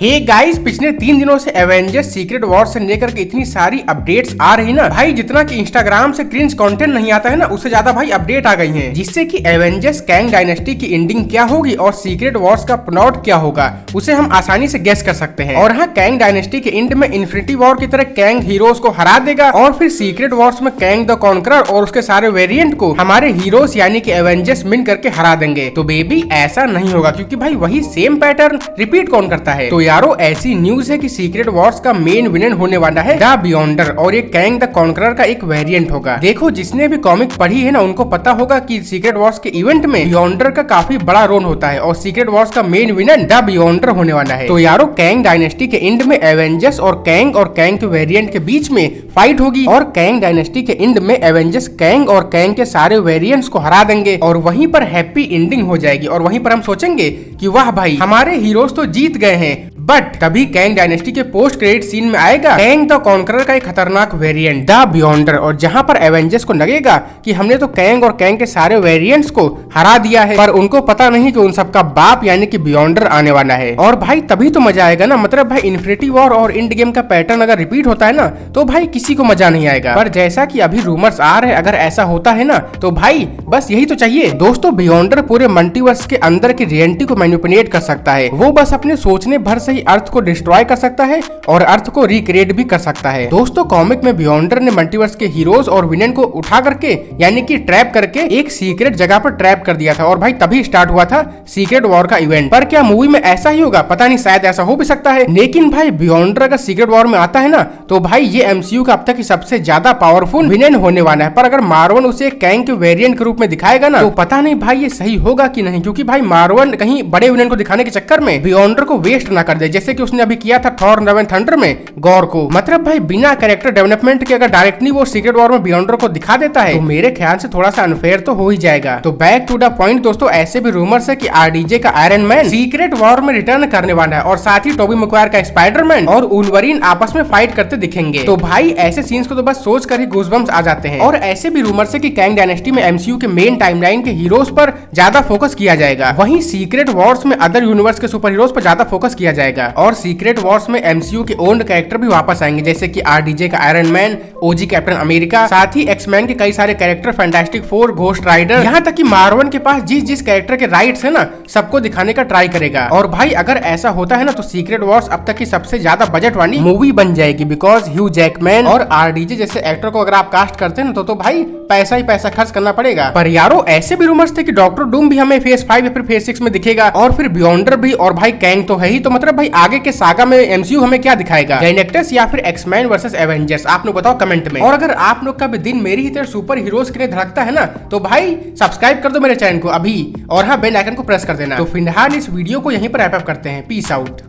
Hey guys, पिछले 3 दिनों से एवेंजर्स सीक्रेट वॉर से लेकर के इतनी सारी अपडेट्स आ रही ना भाई, जितना कि इंस्टाग्राम से क्रिंज कंटेंट नहीं आता है ना, उससे ज्यादा भाई अपडेट आ गई हैं, जिससे कि एवेंजर्स कैंग डायनेस्टी की एंडिंग क्या होगी और सीक्रेट वॉर्स का प्लॉट क्या होगा उसे हम आसानी से गेस कर सकते हैं। और हाँ, कैंग डायनेस्टी के एंड में इन्फिनिटी वॉर की तरह कैंग हीरोज को हरा देगा और फिर सीक्रेट वॉर्स में कैंग द कॉन्करर और उसके सारे वेरिएंट को हमारे हीरोज यानी कि एवेंजर्स मिल करके हरा देंगे। तो बेबी ऐसा नहीं होगा, क्योंकि भाई वही सेम पैटर्न रिपीट कौन करता है। तो यारो ऐसी न्यूज है कि सीक्रेट वॉर्स का मेन विलेन होने वाला है द बियॉन्डर और ये कैंग द कॉन्करर का एक वेरिएंट होगा। देखो, जिसने भी कॉमिक पढ़ी है ना, उनको पता होगा कि सीक्रेट वॉर्स के इवेंट में बियॉन्डर का काफी बड़ा रोल होता है और सीक्रेट वॉर्स का मेन विलेन द बियॉन्डर होने वाला है। तो यारो कैंग डायनेस्टी के एंड में एवेंजर्स और कैंग के वेरिएंट के बीच में फाइट होगी और कैंग डायनेस्टी के एंड में एवेंजर्स कैंग और कैंग के सारे वेरिएंट्स को हरा देंगे और वहीं पर हैप्पी एंडिंग हो जाएगी और वहीं पर हम सोचेंगे कि वाह भाई, हमारे हीरोज तो जीत गए हैं। बट तभी कैंग डायनेस्टी के पोस्ट क्रेडिट सीन में आएगा कैंग द कॉन्करर का एक खतरनाक वेरिएंट द बियॉन्डर, और जहां पर एवेंजर्स को लगेगा कि हमने तो कैंग और कैंग के सारे वेरिएंट्स को हरा दिया है, पर उनको पता नहीं कि उन सबका बाप यानी कि बियॉन्डर आने वाला है। और भाई तभी तो मजा आएगा ना, मतलब भाई इन्फिनिटी वॉर और एंड गेम का पैटर्न अगर रिपीट होता है ना, तो भाई किसी को मजा नहीं आएगा। पर जैसा कि अभी रूमर्स आ रहे हैं, अगर ऐसा होता है ना, तो भाई बस यही तो चाहिए दोस्तों। बियॉन्डर पूरे मल्टीवर्स के अंदर की रियलिटी को मैनिपुलेट कर सकता है। वो बस अपने सोचने भर से ही अर्थ को डिस्ट्रॉय कर सकता है और अर्थ को रिक्रिएट भी कर सकता है। दोस्तों, कॉमिक में बियॉन्डर ने मल्टीवर्स के हीरोज और विलेन को उठा करके यानी कि ट्रैप करके एक सीक्रेट जगह पर ट्रैप कर दिया था और भाई तभी स्टार्ट हुआ था सीक्रेट वॉर का इवेंट। पर क्या मूवी में ऐसा ही होगा? पता नहीं, शायद ऐसा हो भी सकता है। लेकिन भाई बियॉन्डर अगर सीक्रेट वॉर में आता है ना, तो भाई ये एमसीयू का अब तक की सबसे ज्यादा पावरफुल विलेन होने वाला है। पर अगर मार्वल उसे कैंग के वेरिएंट के रूप में दिखाएगा ना, तो पता नहीं भाई ये सही होगा कि नहीं, क्योंकि भाई मार्वल कहीं बड़े विलेन को दिखाने के चक्कर में बियॉन्डर को वेस्ट ना कर दे, जैसे कि उसने अभी किया था थॉर लव एंड थंडर में गॉर को। मतलब भाई बिना कैरेक्टर डेवलपमेंट के अगर डायरेक्टली वो सीक्रेट वॉर में बियॉन्डर को दिखा देता है, तो मेरे ख्याल से थोड़ा सा अनफेयर तो हो ही जाएगा। तो बैक टू द पॉइंट दोस्तों, ऐसे भी रूमर्स है कि आरडीजे का आयरन मैन सीक्रेट वॉर में रिटर्न करने वाला है और साथ ही टोबी मैguire का स्पाइडरमैन और वुल्वरीन आपस में फाइट करते दिखेंगे। तो भाई ऐसे सीन्स को तो बस सोच कर ही गूज़बम्प्स आ जाते हैं। और ऐसे भी रूमर्स है कि कैंग डायनेस्टी में एमसीयू के मेन टाइमलाइन के हीरोज पर ज्यादा फोकस किया जाएगा, वहीं सीक्रेट वॉर्स में अदर यूनिवर्स के सुपर हीरोज पर ज्यादा फोकस किया जाएगा। और सीक्रेट वॉर्स में एमसीयू के ओन्ड कैरेक्टर भी वापस आएंगे, जैसे कि आरडीजे का Iron Man, OG Captain America, साथ ही एक्समैन के कई सारे character, Fantastic Four, Ghost Rider, यहाँ तक कि मार्वल के पास जिस कैरेक्टर के राइट्स है ना, सबको दिखाने का ट्राई करेगा। और भाई अगर ऐसा होता है ना, तो सीक्रेट वॉर्स अब तक की सबसे ज्यादा बजट वाली मूवी बन जाएगी, बिकॉज ह्यू जैकमैन और आरडीजे जैसे एक्टर को अगर आप कास्ट करते हैं तो भाई पैसा ही पैसा खर्च करना पड़ेगा। पर यारो ऐसे भी रूमर्स थे कि डॉक्टर डूम भी हमें फेज 5 या फिर फेज 6 में दिखेगा और फिर बियॉन्डर भी, और भाई कैंग तो है ही। तो मतलब भाई आगे के सागा में एमसीयू हमें क्या दिखाएगा, गैलेक्टस या फिर एक्समैन वर्सेस एवेंजर्स? आप लोग बताओ कमेंट में। और अगर आप लोग का भी दिन मेरी ही तरह सुपर हीरोज के लिए धड़कता है ना, तो भाई सब्सक्राइब कर दो मेरे चैनल को अभी, और हाँ बेल आइकन को प्रेस कर देना। तो फिलहाल इस वीडियो को यहीं पर रैप अप करते हैं। Peace out.